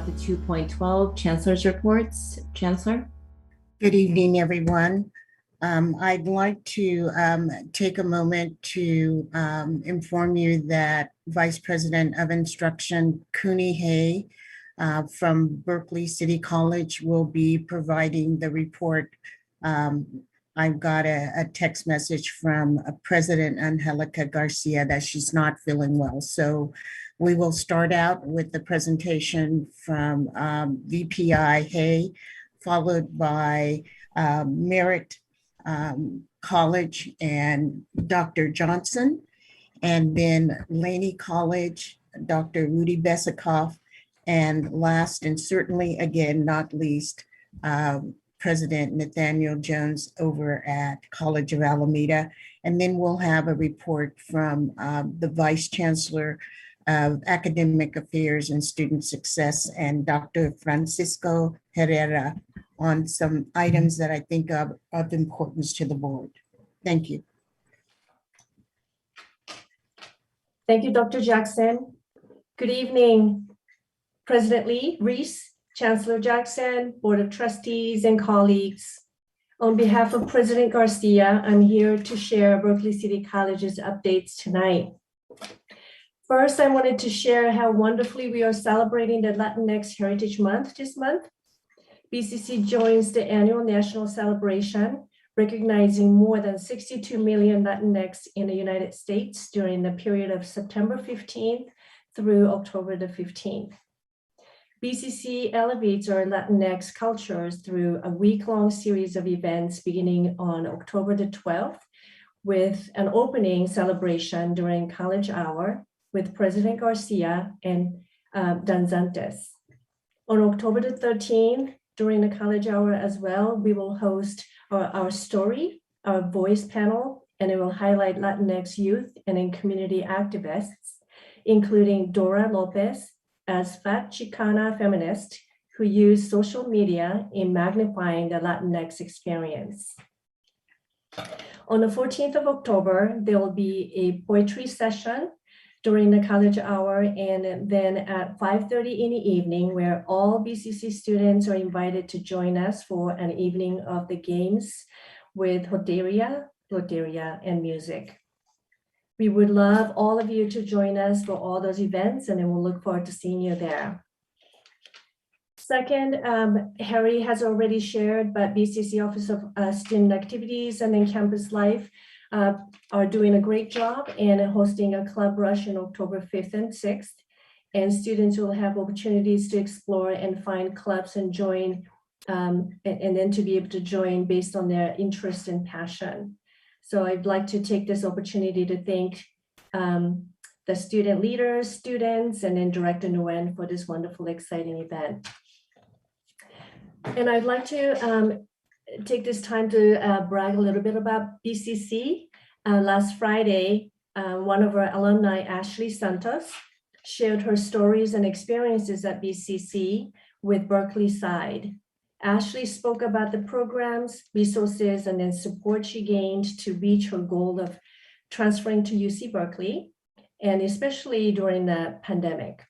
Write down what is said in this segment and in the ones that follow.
on to 2.12, Chancellor's reports. Chancellor. Good evening, everyone. I'd like to take a moment to inform you that Vice President of Instruction Kuni from Berkeley City College will be providing the report. I've got a text message from President Angelica Garcia that she's not feeling well. So we will start out with the presentation from VPI Hay, followed by Merritt College and Dr. Johnson, and then Laney College, Dr. Rudy Besikof, and last and certainly again not least, President Nathaniel Jones over at College of Alameda. And then we'll have a report from the Vice Chancellor of Academic Affairs and Student Success and Dr. Francisco Herrera on some items that I think of importance to the board. Thank you. Thank you, Dr. Jackson. Good evening, President Lee, Reese, Chancellor Jackson, Board of Trustees, and colleagues. On behalf of President Garcia, I'm here to share Berkeley City College's updates tonight. First, I wanted to share how wonderfully we are celebrating the Latinx Heritage Month this month. BCC joins the annual national celebration, recognizing more than 62 million Latinx in the United States during the period of September 15th through October the 15th. BCC elevates our Latinx cultures through a week-long series of events beginning on October the 12th with an opening celebration during college hour with President Garcia and Danzantes. On October the 13th, during the college hour as well, we will host our story, our voice panel, and it will highlight Latinx youth and community activists, including Dora Lopez as Fat Chicana feminist who used social media in magnifying the Latinx experience. On the 14th of October, there will be a poetry session during the college hour, and then at 5:30 in the evening, where all BCC students are invited to join us for an evening of the games with Loteria, and music. We would love all of you to join us for all those events, and then we'll look forward to seeing you there. Second, Harry has already shared, but BCC Office of Student Activities and then Campus Life are doing a great job and hosting a club rush on October 5th and 6th. And students will have opportunities to explore and find clubs and join, and then to be able to join based on their interest and passion. So I'd like to take this opportunity to thank the student leaders, students, and then Director Nguyen for this wonderful, exciting event. And I'd like to take this time to brag a little bit about BCC. Last Friday, one of our alumni, Ashley Santos, shared her stories and experiences at BCC with Berkeley Side. Ashley spoke about the programs, resources, and then support she gained to reach her goal of transferring to UC Berkeley, and especially during the pandemic.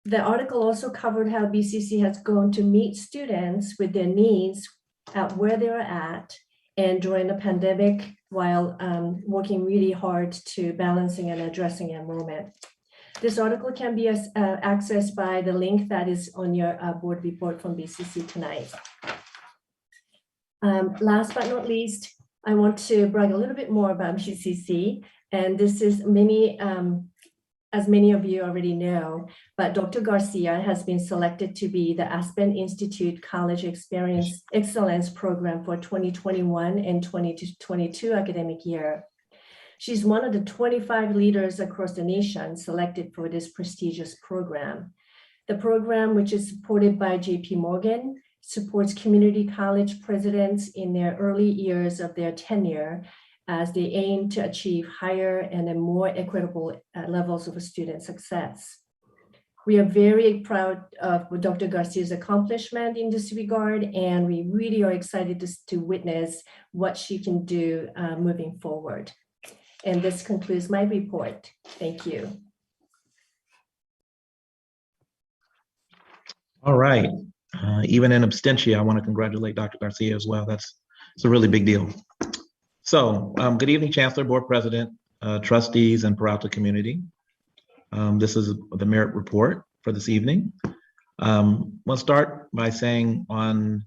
The article also covered how BCC has gone to meet students with their needs at where they're at and during the pandemic while working really hard to balancing and addressing enrollment. This article can be accessed by the link that is on your board report from BCC tonight. Last but not least, I want to brag a little bit more about BCC, and this is as many of you already know, but Dr. Garcia has been selected to be the Aspen Institute College Experience Excellence Program for 2021 and 2022 academic year. She's one of the 25 leaders across the nation selected for this prestigious program. The program, which is supported by JP Morgan, supports community college presidents in their early years of their tenure as they aim to achieve higher and more equitable levels of student success. We are very proud of Dr. Garcia's accomplishment in this regard, and we really are excited to witness what she can do moving forward. And this concludes my report. Thank you. All right. Even in absentia, I want to congratulate Dr. Garcia as well. It's a really big deal. So, good evening, Chancellor, Board President, Trustees, and Peralta community. This is the Merritt report for this evening. We'll start by saying on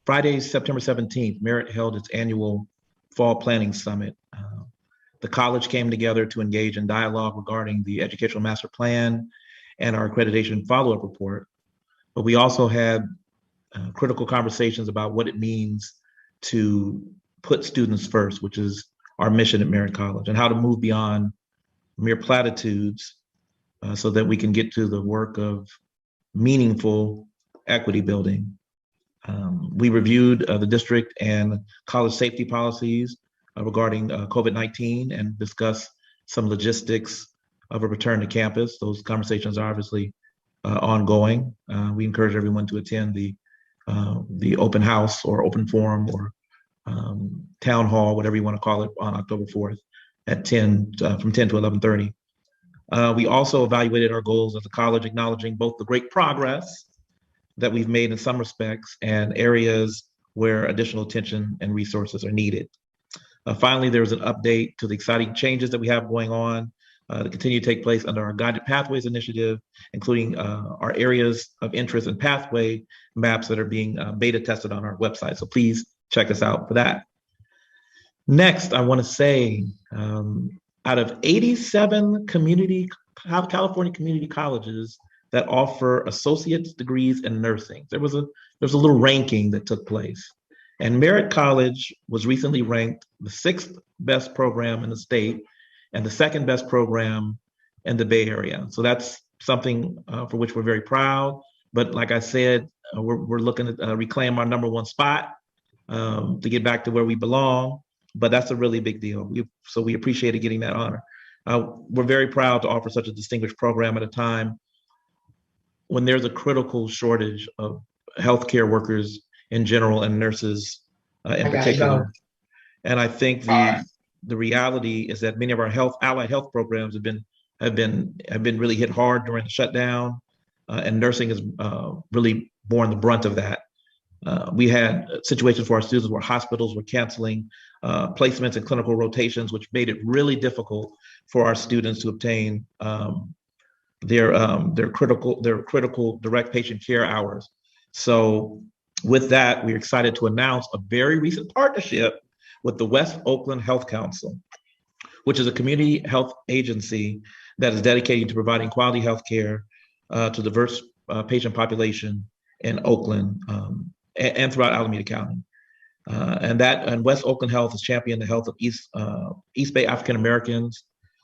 Friday, September 17th, Merritt held its annual Fall Planning Summit. The college came together to engage in dialogue regarding the Educational Master Plan and our accreditation follow-up report. But we also had critical conversations about what it means to put students first, which is our mission at Merritt College, and how to move beyond mere platitudes so that we can get to the work of meaningful equity building. We reviewed the district and college safety policies regarding COVID-19 and discussed some logistics of a return to campus. Those conversations are obviously ongoing. We encourage everyone to attend the open house or open forum or town hall, whatever you want to call it, on October 4th at 10, from 10 to 11:30. We also evaluated our goals as a college, acknowledging both the great progress that we've made in some respects and areas where additional attention and resources are needed. Finally, there was an update to the exciting changes that we have going on that continue to take place under our Guided Pathways initiative, including our areas of interest and pathway maps that are being beta tested on our website. So please check us out for that. Next, I want to say, out of 87 California community colleges that offer associate's degrees in nursing, there was a little ranking that took place. And Merritt College was recently ranked the 6th best program in the state and the 2nd best program in the Bay Area. So that's something for which we're very proud. But like I said, we're looking to reclaim our #1 spot to get back to where we belong. But that's a really big deal. So we appreciated getting that honor. We're very proud to offer such a distinguished program at a time when there's a critical shortage of healthcare workers in general and nurses in particular. And I think the reality is that many of our allied health programs have been really hit hard during the shutdown, and nursing has really borne the brunt of that. We had situations for our students where hospitals were canceling placements and clinical rotations, which made it really difficult for our students to obtain their critical direct patient care hours. So with that, we're excited to announce a very recent partnership with the West Oakland Health Council, which is a community health agency that is dedicated to providing quality health care to diverse patient population in Oakland and throughout Alameda County. And West Oakland Health has championed the health of East Bay African Americans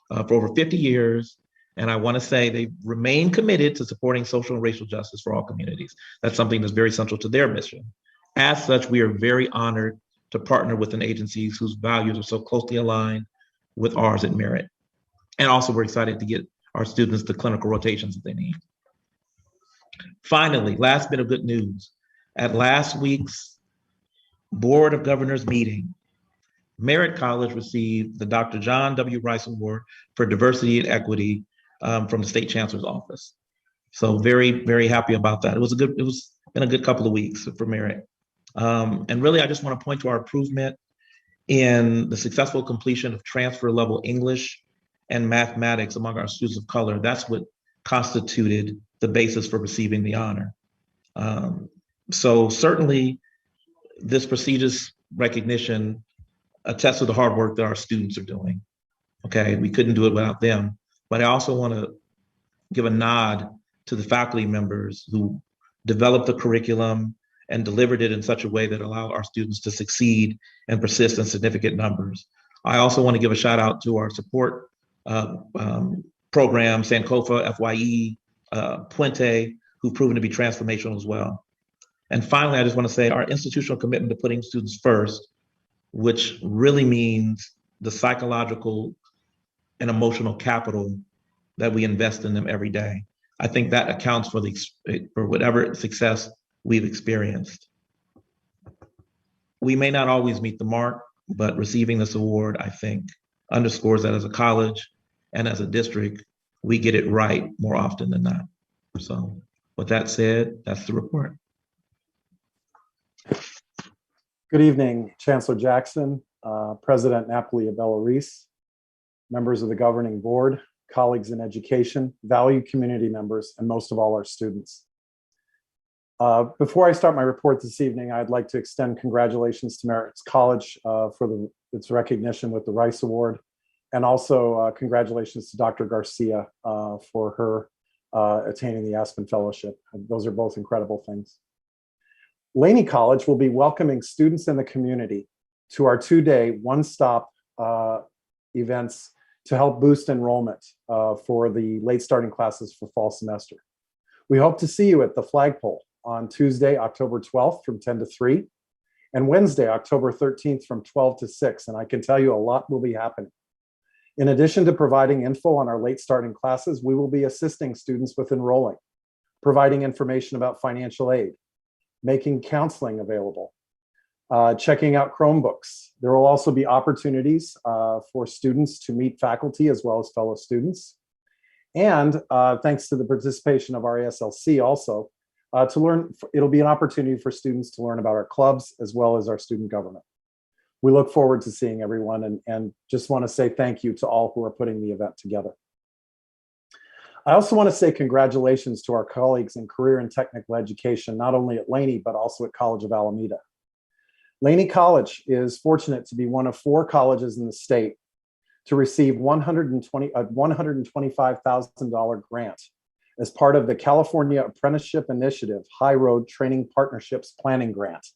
for over 50 years. And I want to say they remain committed to supporting social and racial justice for all communities. That's something that's very central to their mission. As such, we are very honored to partner with an agency whose values are so closely aligned with ours at Merritt. And also, we're excited to get our students the clinical rotations that they need. Finally, last bit of good news. At last week's Board of Governors meeting, Merritt College received the Dr. John W. Rice Award for Diversity and Equity from the State Chancellor's Office. So very, very happy about that. It's been a good couple of weeks for Merritt. And really, I just want to point to our improvement in the successful completion of transfer level English and mathematics among our students of color. That's what constituted the basis for receiving the honor. So certainly this prestigious recognition attests to the hard work that our students are doing. Okay, we couldn't do it without them. But I also want to give a nod to the faculty members who developed the curriculum and delivered it in such a way that allowed our students to succeed and persist in significant numbers. I also want to give a shout out to our support program, Sankofa, FYE, Puente, who've proven to be transformational as well. And finally, I just want to say our institutional commitment to putting students first, which really means the psychological and emotional capital that we invest in them every day. I think that accounts for whatever success we've experienced. We may not always meet the mark, but receiving this award, I think, underscores that as a college and as a district, we get it right more often than not. So With that said, that's the report. Good evening, Chancellor Jackson, President Napoli Abella Reese, members of the governing board, colleagues in education, valued community members, and most of all, our students. Before I start my report this evening, I'd like to extend congratulations to Merritt College for its recognition with the Rice Award, and also congratulations to Dr. Garcia for her attaining the Aspen Fellowship. Those are both incredible things. Laney College will be welcoming students in the community to our two-day one-stop events to help boost enrollment for the late starting classes for fall semester. We hope to see you at the flagpole on Tuesday, October 12th from 10 to 3, and Wednesday, October 13th from 12 to 6. And I can tell you a lot will be happening. In addition to providing info on our late starting classes, we will be assisting students with enrolling, providing information about financial aid, making counseling available, checking out Chromebooks. There will also be opportunities for students to meet faculty as well as fellow students. And thanks to the participation of our ASLC also, to learn, it'll be an opportunity for students to learn about our clubs as well as our student government. We look forward to seeing everyone and just want to say thank you to all who are putting the event together. I also want to say congratulations to our colleagues in career and technical education, not only at Laney, but also at College of Alameda. Laney College is fortunate to be one of 4 colleges in the state to receive a $125,000 grant as part of the California Apprenticeship Initiative High Road Training Partnerships Planning Grant.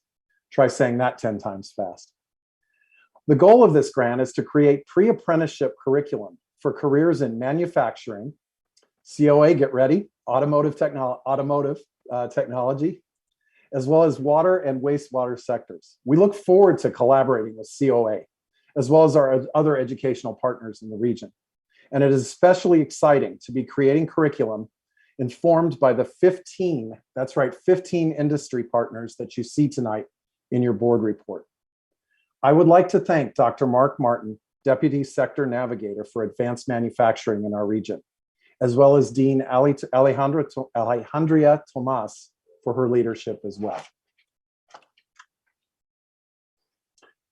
Try saying that 10 times fast. The goal of this grant is to create pre-apprenticeship curriculum for careers in manufacturing, COA, get ready, automotive technology, as well as water and wastewater sectors. We look forward to collaborating with COA, as well as our other educational partners in the region. And it is especially exciting to be creating curriculum informed by the 15, that's right, 15 industry partners that you see tonight in your board report. I would like to thank Dr. Mark Martin, Deputy Sector Navigator for Advanced Manufacturing in our region, as well as Dean Alejandria Tomas for her leadership as well.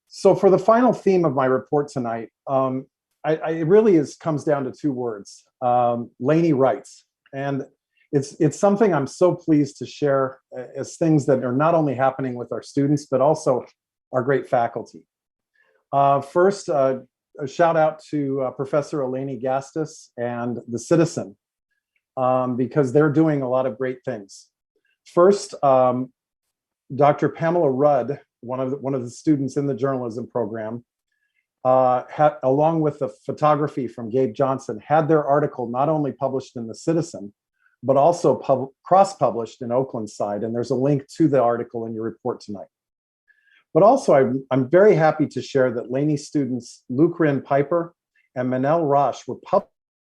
So for the final theme of my report tonight, it really comes down to 2 words, Laney writes. And it's something I'm so pleased to share as things that are not only happening with our students, but also our great faculty. First, a shout out to Professor Eleni Gastis and the Citizen, because they're doing a lot of great things. First, Dr. Pamela Rudd, one of the students in the journalism program, along with the photography from Gabe Johnson, had their article not only published in the Citizen, but also cross-published in Oakland side. And there's a link to the article in your report tonight. But also, I'm very happy to share that Laney students Luke Ryn Piper and Manel Rosh were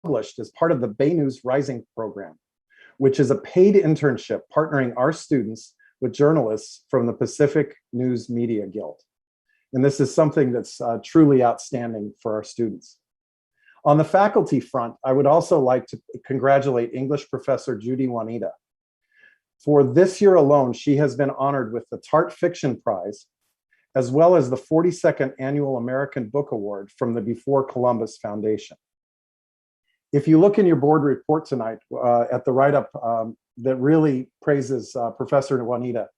published as part of the Bay News Rising program, which is a paid internship partnering our students with journalists from the Pacific News Media Guild. And this is something that's truly outstanding for our students. On the faculty front, I would also like to congratulate English professor Judy Juanita. For this year alone, she has been honored with the Tart Fiction Prize, as well as the 42nd Annual American Book Award from the Before Columbus Foundation. If you look in your board report tonight at the write-up that really praises Professor Juanita,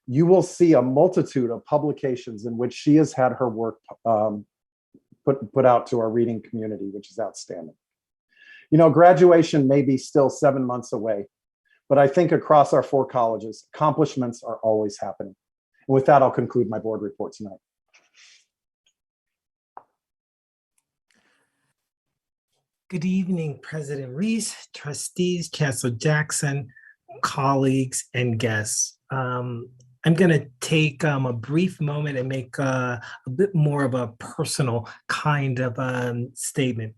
you will see a multitude of publications in which she has had her work put out to our reading community, which is outstanding. You know, graduation may be still 7 months away, but I think across our 4 colleges, accomplishments are always happening. And with that, I'll conclude my board report tonight. Good evening, President Reese, trustees, Chancellor Jackson, colleagues, and guests. I'm going to take a brief moment and make a bit more of a personal kind of statement.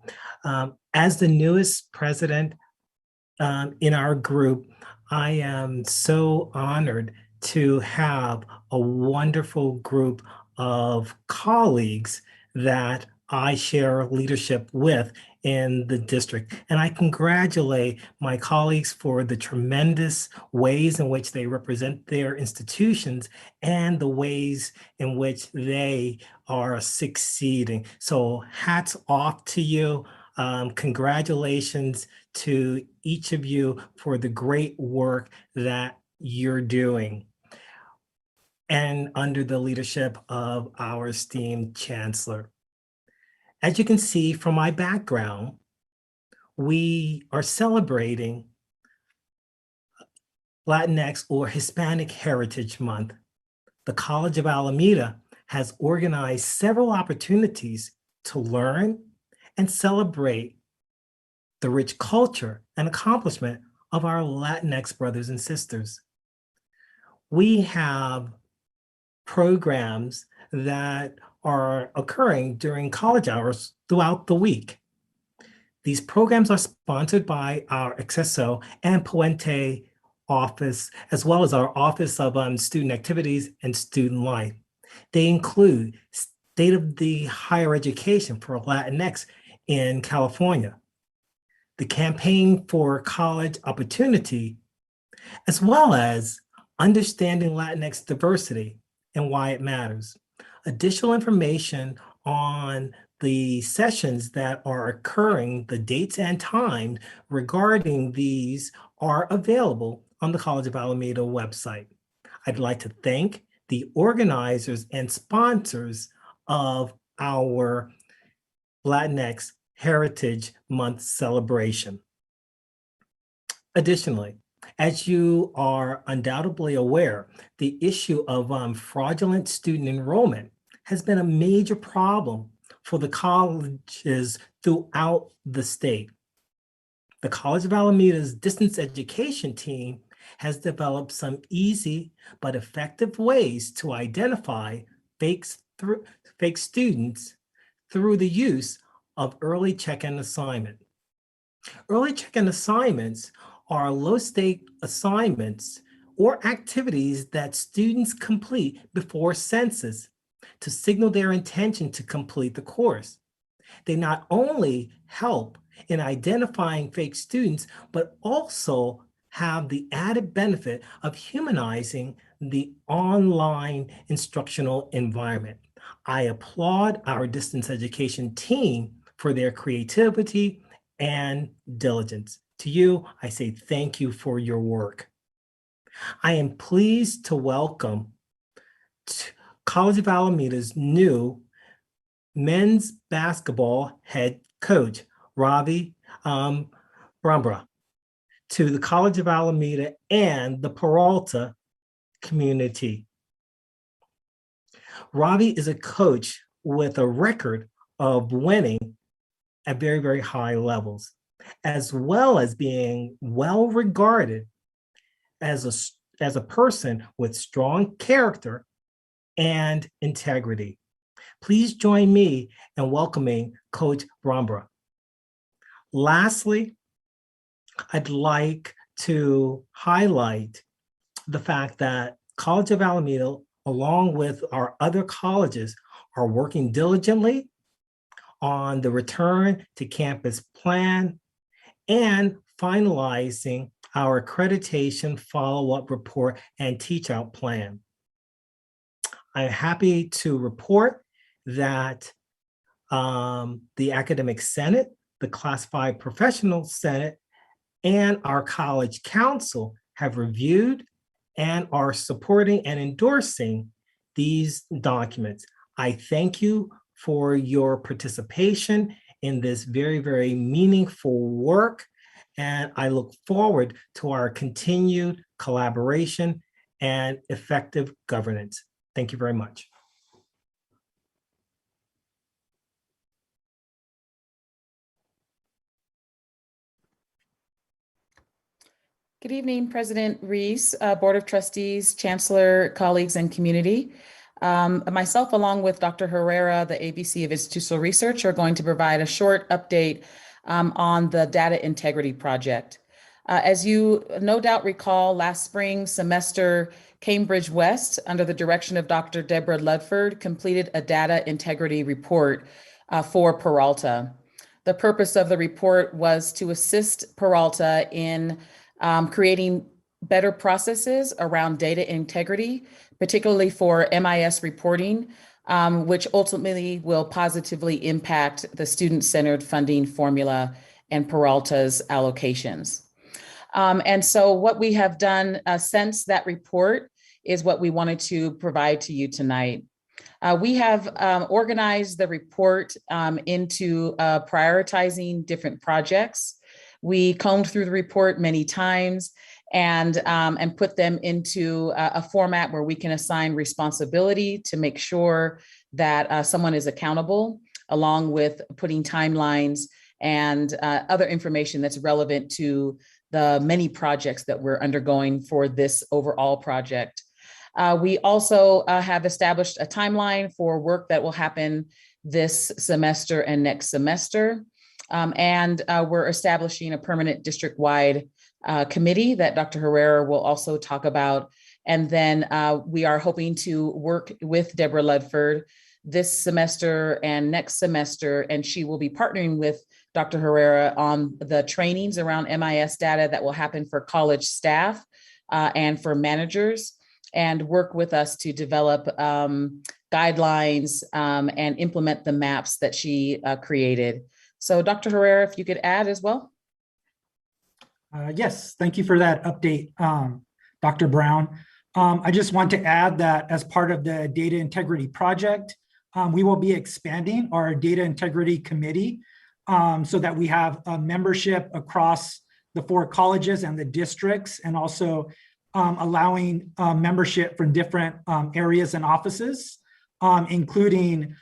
As the newest president in our group, I am so honored to have a wonderful group of colleagues that I share leadership with in the district. And I congratulate my colleagues for the tremendous ways in which they represent their institutions and the ways in which they are succeeding. So hats off to you. Congratulations to each of you for the great work that you're doing, and under the leadership of our esteemed Chancellor. As you can see from my background, we are celebrating Latinx or Hispanic Heritage Month. The College of Alameda has organized several opportunities to learn and celebrate the rich culture and accomplishment of our Latinx brothers and sisters. We have programs that are occurring during college hours throughout the week. These programs are sponsored by our Acceso and Puente office, as well as our Office of Student Activities and Student Life. They include State of the Higher Education for Latinx in California, the Campaign for College Opportunity, as well as Understanding Latinx Diversity and Why It Matters. Additional information on the sessions that are occurring, the dates and times regarding these are available on the College of Alameda website. I'd like to thank the organizers and sponsors of our Latinx Heritage Month celebration. Additionally, as you are undoubtedly aware, the issue of fraudulent student enrollment has been a major problem for the colleges throughout the state. The College of Alameda's distance education team has developed some easy but effective ways to identify fake students through the use of early check-in assignment. Early check-in assignments are low-stake assignments or activities that students complete before census to signal their intention to complete the course. They not only help in identifying fake students, but also have the added benefit of humanizing the online instructional environment. I applaud our distance education team for their creativity and diligence. To you, I say thank you for your work. I am pleased to welcome College of Alameda's new men's basketball head coach, Ravi Brambra, to the College of Alameda and the Peralta community. Ravi is a coach with a record of winning at very, very high levels, as well as being well regarded as a person with strong character and integrity. Please join me in welcoming Coach Brambra. Lastly, I'd like to highlight the fact that College of Alameda, along with our other colleges, are working diligently on the return to campus plan and finalizing our accreditation follow-up report and teach-out plan. I'm happy to report that the Academic Senate, the Classified Professional Senate, and our College Council have reviewed and are supporting and endorsing these documents. I thank you for your participation in this very, very meaningful work, and I look forward to our continued collaboration and effective governance. Thank you very much. Good evening, President Reese, Board of Trustees, Chancellor, colleagues, and community. Myself, along with Dr. Herrera, the ABC of Institutional Research, are going to provide a short update on the Data Integrity Project. As you no doubt recall, last spring semester, Cambridge West, under the direction of Dr. Deborah Ludford, completed a data integrity report for Peralta. The purpose of the report was to assist Peralta in creating better processes around data integrity, particularly for MIS reporting, which ultimately will positively impact the student-centered funding formula and Peralta's allocations. And so what we have done since that report is what we wanted to provide to you tonight. We have organized the report into prioritizing different projects. We combed through the report many times and put them into a format where we can assign responsibility to make sure that someone is accountable, along with putting timelines and other information that's relevant to the many projects that we're undergoing for this overall project. We also have established a timeline for work that will happen this semester and next semester. And we're establishing a permanent district-wide committee that Dr. Herrera will also talk about. And then we are hoping to work with Deborah Ludford this semester and next semester, and she will be partnering with Dr. Herrera on the trainings around MIS data that will happen for college staff and for managers, and work with us to develop guidelines and implement the maps that she created. So Dr. Herrera, if you could add as well. Yes, thank you for that update, Dr. Brown. I just want to add that as part of the data integrity project, we will be expanding our data integrity committee so that we have a membership across the 4 colleges and the districts, and also allowing membership from different areas and offices, including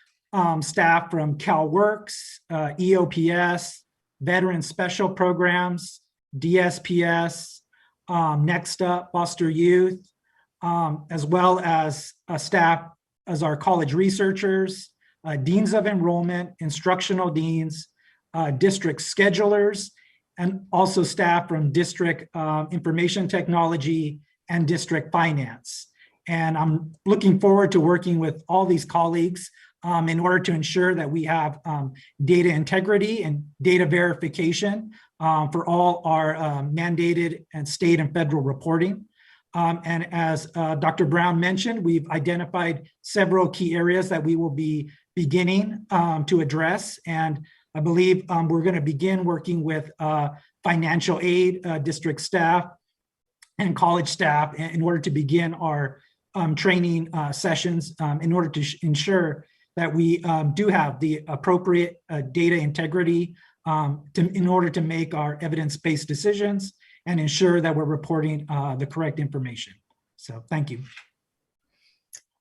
staff from CalWorks, EOPS, Veteran Special Programs, DSPS, Next Up, Foster Youth, as well as staff as our college researchers, deans of enrollment, instructional deans, district schedulers, and also staff from district information technology and district finance. And I'm looking forward to working with all these colleagues in order to ensure that we have data integrity and data verification for all our mandated and state and federal reporting. And as Dr. Brown mentioned, we've identified several key areas that we will be beginning to address. And I believe we're going to begin working with financial aid, district staff, and college staff in order to begin our training sessions in order to ensure that we do have the appropriate data integrity in order to make our evidence-based decisions and ensure that we're reporting the correct information. So thank you.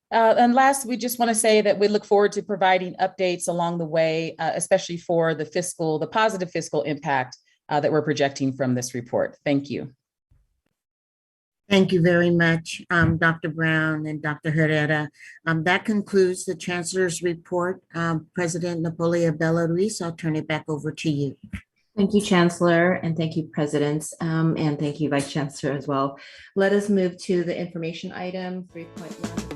And last, we just want to say that we look forward to providing updates along the way, especially for the positive fiscal impact that we're projecting from this report. Thank you. Thank you very much, Dr. Brown and Dr. Herrera. That concludes the Chancellor's report. President Napolia Bella Ruiz, I'll turn it back over to you. Thank you, Chancellor, and thank you, Presidents, and thank you, Vice Chancellor as well. Let us move to the information item 3.1.